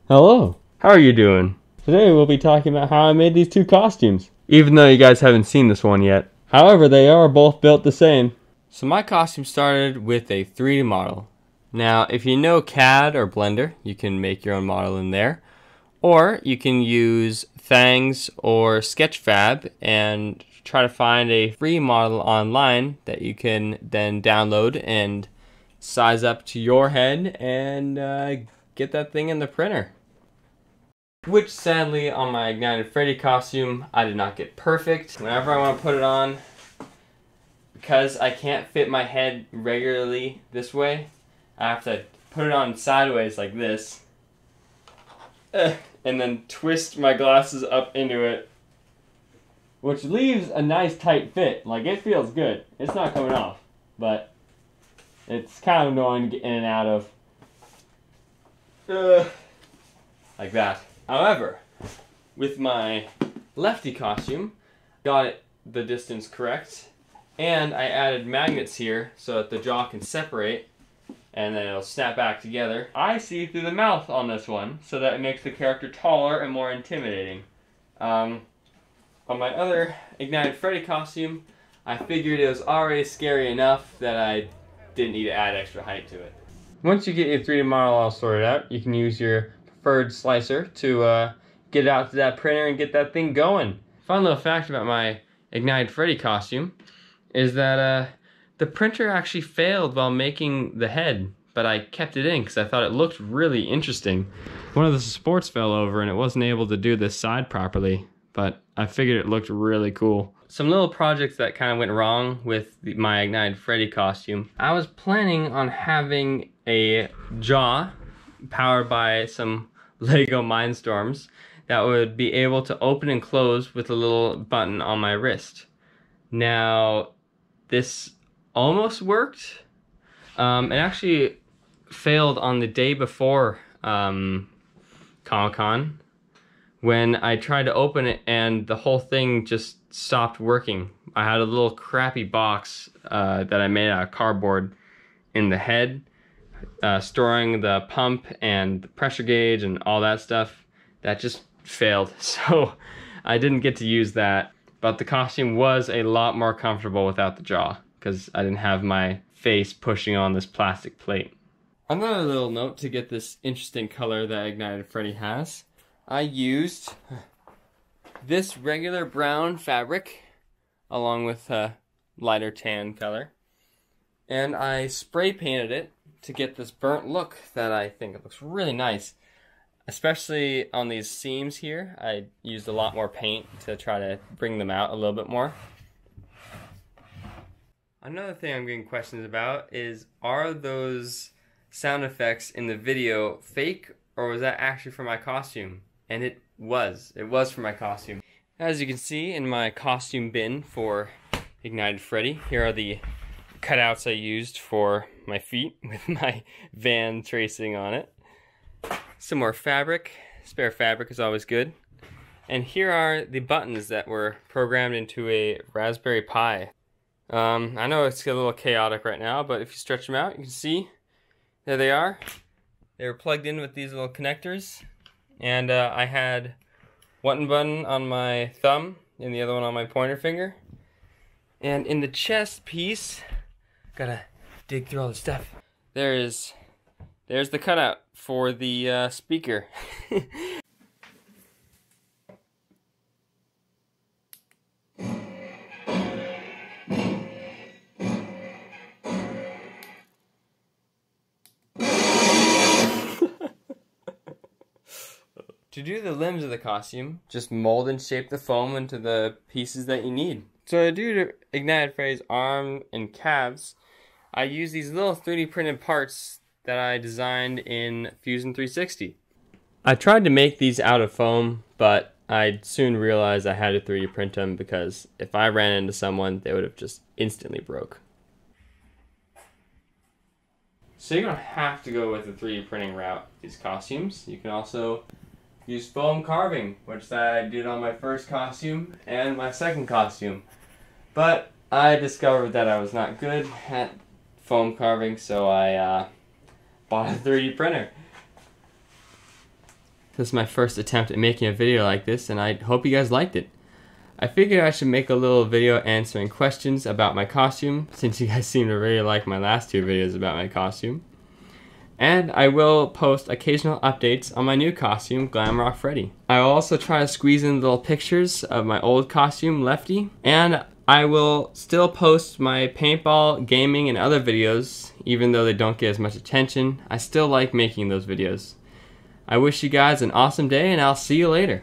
Hello. How are you doing? Today we'll be talking about how I made these two costumes. Even though you guys haven't seen this one yet. However, they are both built the same. So my costume started with a 3D model. Now, if you know CAD or Blender, you can make your own model in there. Or you can use Fangs or Sketchfab and try to find a free model online that you can then download and size up to your head and get that thing in the printer. Which sadly on my Ignited Freddy costume I did not get perfect. Whenever I want to put it on, because I can't fit my head regularly this way, I have to put it on sideways like this and then twist my glasses up into it, which leaves a nice tight fit. Like, it feels good. It's not coming off, but it's kind of annoying to get in and out of. Like that. However, with my lefty costume, got it the distance correct, and I added magnets here so that the jaw can separate and then it'll snap back together. I see through the mouth on this one, so that it makes the character taller and more intimidating. On my other Ignited Freddy costume, I figured it was already scary enough that I didn't need to add extra height to it. Once you get your 3D model all sorted out, you can use your preferred slicer to get it out to that printer and get that thing going. Fun little fact about my Ignited Freddy costume is that the printer actually failed while making the head, but I kept it in because I thought it looked really interesting. One of the supports fell over and it wasn't able to do this side properly, but I figured it looked really cool. Some little projects that kind of went wrong with my Ignited Freddy costume. I was planning on having a jaw powered by some Lego Mindstorms that would be able to open and close with a little button on my wrist. Now, this almost worked. It actually failed on the day before Comic-Con when I tried to open it and the whole thing just stopped working. I had a little crappy box that I made out of cardboard in the head, storing the pump and the pressure gauge and all that stuff. That just failed, so I didn't get to use that. But the costume was a lot more comfortable without the jaw, because I didn't have my face pushing on this plastic plate. Another little note to get this interesting color that Ignited Freddy has. I used this regular brown fabric along with a lighter tan color, and I spray painted it to get this burnt look that I think it looks really nice. Especially on these seams here, I used a lot more paint to try to bring them out a little bit more. Another thing I'm getting questions about is, are those sound effects in the video fake, or was that actually for my costume? And it was for my costume. As you can see in my costume bin for Ignited Freddy, here are the cutouts I used for my feet with my van tracing on it. Some more fabric. Spare fabric is always good. And here are the buttons that were programmed into a Raspberry Pi. I know it's a little chaotic right now, but if you stretch them out, you can see there they are. They were plugged in with these little connectors, and I had one button on my thumb and the other one on my pointer finger. And in the chest piece, gotta dig through all the stuff. There's the cutout for the speaker. To do the limbs of the costume, just mold and shape the foam into the pieces that you need. So to do Ignited Freddy's arm and calves, I use these little 3D printed parts that I designed in Fusion 360. I tried to make these out of foam, but I soon realized I had to 3D print them because if I ran into someone, they would have just instantly broke. So you don't have to go with the 3D printing route with these costumes. You can also use foam carving, which I did on my first costume and my second costume. But I discovered that I was not good at foam carving, so I bought a 3D printer. This is my first attempt at making a video like this, and I hope you guys liked it. I figured I should make a little video answering questions about my costume, since you guys seem to really like my last 2 videos about my costume. And I will post occasional updates on my new costume, Glamrock Freddy. I will also try to squeeze in little pictures of my old costume, Lefty. And I will still post my paintball, gaming, and other videos, even though they don't get as much attention. I still like making those videos. I wish you guys an awesome day, and I'll see you later.